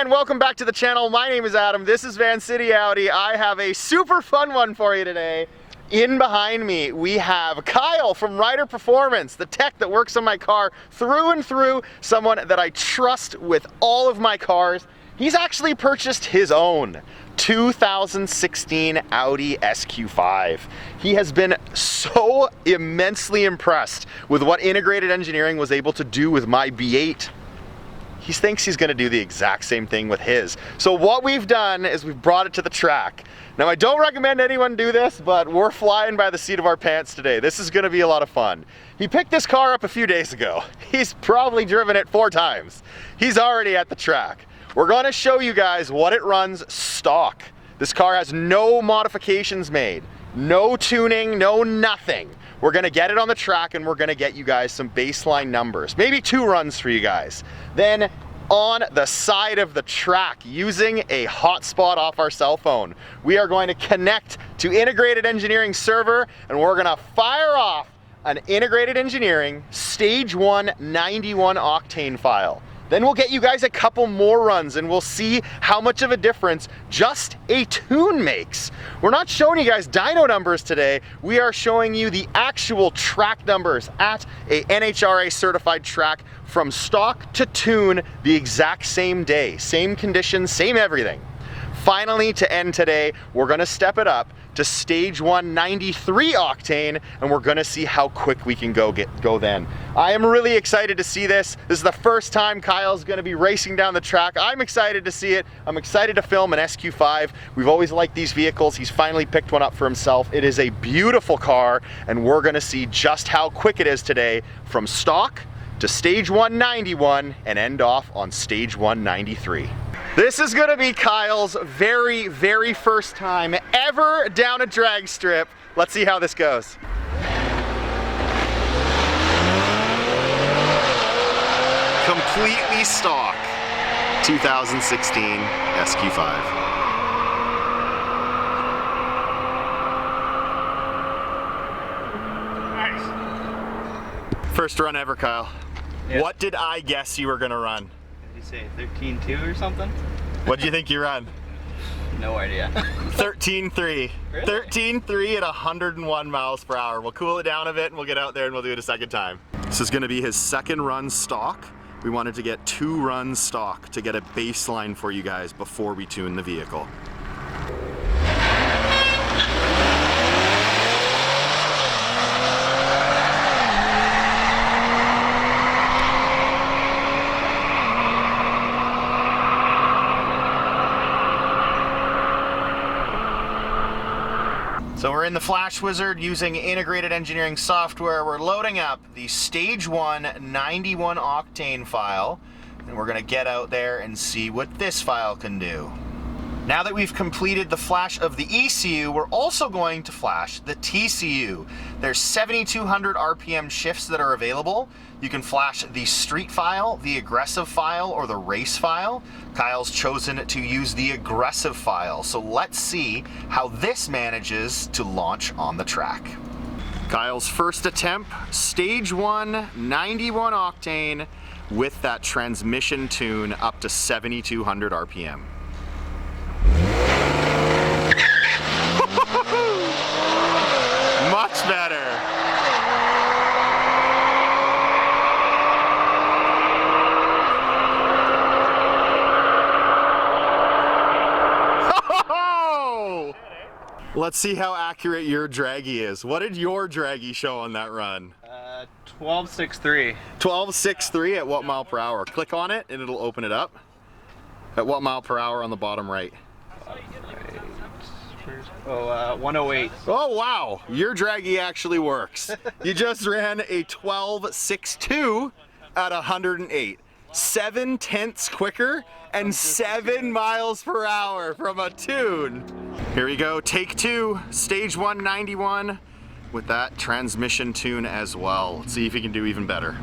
again, welcome back to the channel. My name is Adam, this is Vancity Audi. I have a super fun one for you today. In behind me, we have Kyle from Reiter Performance, the tech that works on my car through and through, someone that I trust with all of my cars. He's actually purchased his own 2016 Audi SQ5. He has been so immensely impressed with what integrated engineering was able to do with my B8. He thinks he's gonna do the exact same thing with his. So what we've done is we've brought it to the track. Now I don't recommend anyone do this, but we're flying by the seat of our pants today. This is gonna be a lot of fun. He picked this car up a few days ago. He's probably driven it 4 times. He's already at the track. We're gonna show you guys what it runs stock. This car has no modifications made, no tuning, no nothing. We're gonna get it on the track and we're gonna get you guys some baseline numbers, maybe 2 runs for you guys. Then on the side of the track, using a hotspot off our cell phone, we are going to connect to integrated engineering server and we're gonna fire off an integrated engineering stage 1 91 octane file. Then we'll get you guys a couple more runs and we'll see how much of a difference just a tune makes. We're not showing you guys dyno numbers today. We are showing you the actual track numbers at a NHRA certified track from stock to tune the exact same day. Same conditions, same everything. Finally, to end today, we're gonna step it up to stage 1 93 octane and we're gonna see how quick we can go then. I am really excited to see this. This is the first time Kyle's gonna be racing down the track. I'm excited to see it. I'm excited to film an SQ5. We've always liked these vehicles. He's finally picked one up for himself. It is a beautiful car and we're gonna see just how quick it is today from stock to stage 191 and end off on stage 193. This is gonna be Kyle's very, very first time ever down a drag strip. Let's see how this goes. Completely stock 2016 SQ5. Nice. First run ever, Kyle. Yep. What did I guess you were gonna run? Did you say 13.2 or something? What do you think you run? No idea. 13.3. Really? 13.3 at 101 miles per hour. We'll cool it down a bit and we'll get out there and we'll do it a second time. This is gonna be his second run stock. We wanted to get 2 runs stock to get a baseline for you guys before we tune the vehicle. So we're in the Flash Wizard using integrated engineering software. We're loading up the stage 1 91 octane file and we're gonna get out there and see what this file can do. Now that we've completed the flash of the ECU, we're also going to flash the TCU. There's 7,200 RPM shifts that are available. You can flash the street file, the aggressive file, or the race file. Kyle's chosen to use the aggressive file, so let's see how this manages to launch on the track. Kyle's first attempt, stage 1 91 octane with that transmission tune up to 7,200 RPM. Much better. Let's see how accurate your draggy is. What did your draggy show on that run? 12.63. 12.63 at what mile per hour? Click on it and it'll open it up. At what mile per hour on the bottom right? 108. Oh wow, your draggy actually works. You just ran a 12.62 at 108. 7 tenths quicker and 7 miles per hour from a tune. Here we go, take 2, stage 1 91 with that transmission tune as well. Let's see if he can do even better.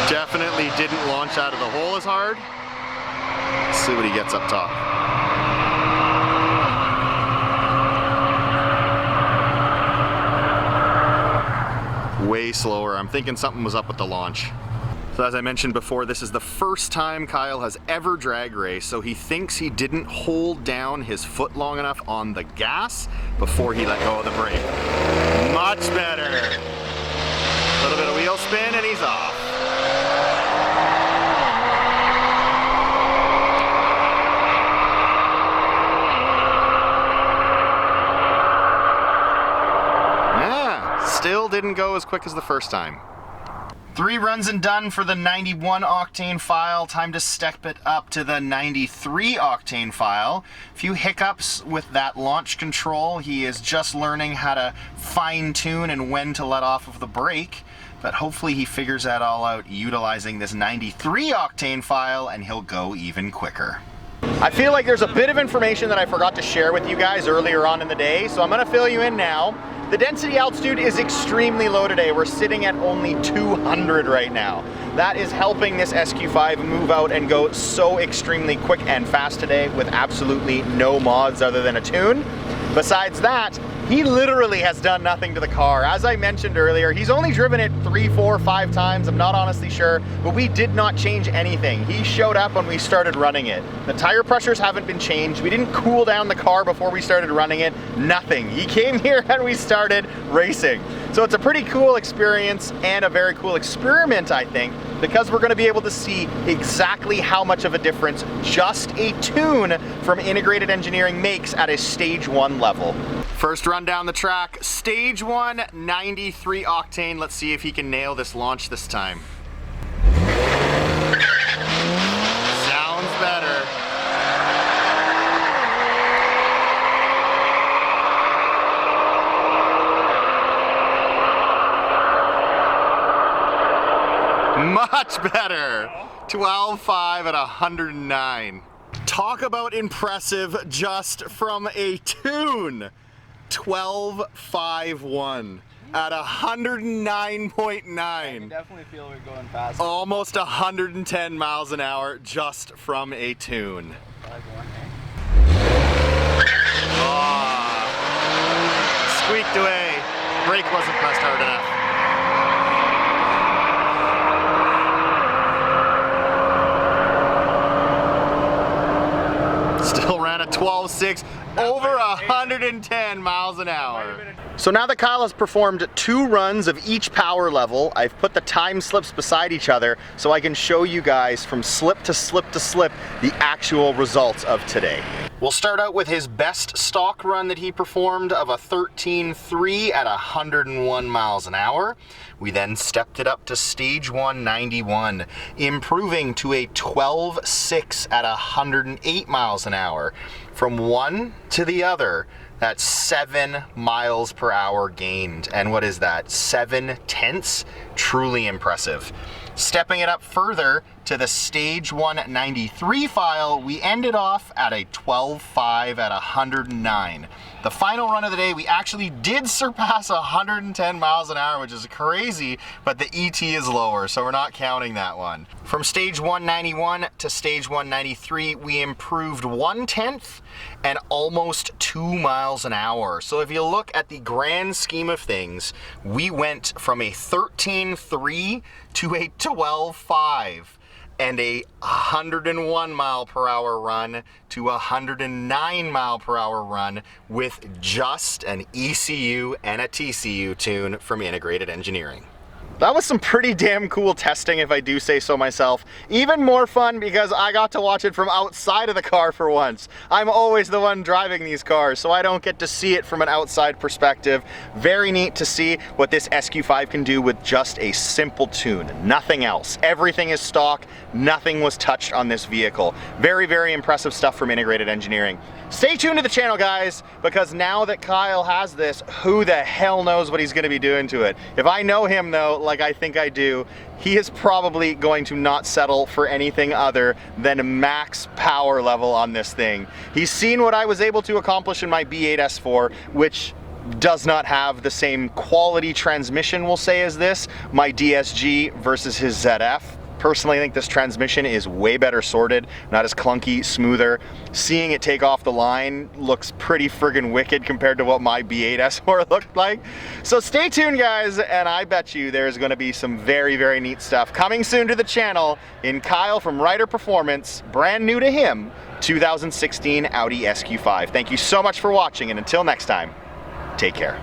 Definitely didn't launch out of the hole as hard. Let's see what he gets up top. way slower. I'm thinking something was up with the launch. So as I mentioned before, this is the first time Kyle has ever drag raced, so he thinks he didn't hold down his foot long enough on the gas before he let go of the brake. Much better. A little bit of wheel spin and he's off. Yeah, still didn't go as quick as the first time. 3 runs and done for the 91 octane file. Time to step it up to the 93 octane file. A few hiccups with that launch control. He is just learning how to fine tune and when to let off of the brake. But hopefully he figures that all out utilizing this 93 octane file and he'll go even quicker. I feel like there's a bit of information that I forgot to share with you guys earlier on in the day, so I'm gonna fill you in now. The density altitude is extremely low today. We're sitting at only 200 right now. That is helping this SQ5 move out and go so extremely quick and fast today with absolutely no mods other than a tune. Besides that, he literally has done nothing to the car. As I mentioned earlier, he's only driven it 3, 4, 5 times. I'm not honestly sure, but we did not change anything. He showed up when we started running it. The tire pressures haven't been changed. We didn't cool down the car before we started running it. Nothing. He came here and we started racing. So it's a pretty cool experience and a very cool experiment, I think, because we're going to be able to see exactly how much of a difference just a tune from Integrated Engineering makes at a stage 1 level. First run down the track, stage 1, 93 octane. Let's see if he can nail this launch this time. Sounds better. Much better. 12.5 at 109. Talk about impressive just from a tune. 12.51 at 109.9. I can definitely feel we're going fast. Almost 110 miles an hour just from a tune. Oh, squeaked away. Brake wasn't pressed hard enough. Still ran at 12.6, over 110 miles an hour. So now that Kyle has performed 2 runs of each power level, I've put the time slips beside each other so I can show you guys from slip to slip to slip the actual results of today. We'll start out with his best stock run that he performed of a 13.3 at 101 miles an hour. We then stepped it up to stage 1, 91, improving to a 12.6 at 108 miles an hour. From one to the other, that's 7 miles per hour gained. And what is that? 7/10? Truly impressive. Stepping it up further to the stage 1 93 file, we ended off at a 12.5 at 109. The final run of the day, we actually did surpass 110 miles an hour, which is crazy, but the ET is lower, so we're not counting that one. From stage 191 to stage 193, we improved 1/10 and almost 2 miles an hour. So if you look at the grand scheme of things, we went from a 13.3 to a 12.5. and a 101 mile per hour run to a 109 mile per hour run with just an ECU and a TCU tune from Integrated Engineering. That was some pretty damn cool testing, if I do say so myself. Even more fun because I got to watch it from outside of the car for once. I'm always the one driving these cars, so I don't get to see it from an outside perspective. Very neat to see what this SQ5 can do with just a simple tune. Nothing else. Everything is stock. Nothing was touched on this vehicle. Very, very impressive stuff from Integrated Engineering. Stay tuned to the channel, guys, because now that Kyle has this, who the hell knows what he's going to be doing to it. If I know him, though, like I think I do, he is probably going to not settle for anything other than max power level on this thing. He's seen what I was able to accomplish in my B8 S4, which does not have the same quality transmission, we'll say, as this, my DSG versus his ZF. Personally, I think this transmission is way better sorted, not as clunky, smoother. Seeing it take off the line looks pretty friggin' wicked compared to what my B8 S4 looked like. So stay tuned, guys, and I bet you there's gonna be some very, very neat stuff coming soon to the channel in Kyle from Reiter Performance, brand new to him, 2016 Audi SQ5. Thank you so much for watching, and until next time, take care.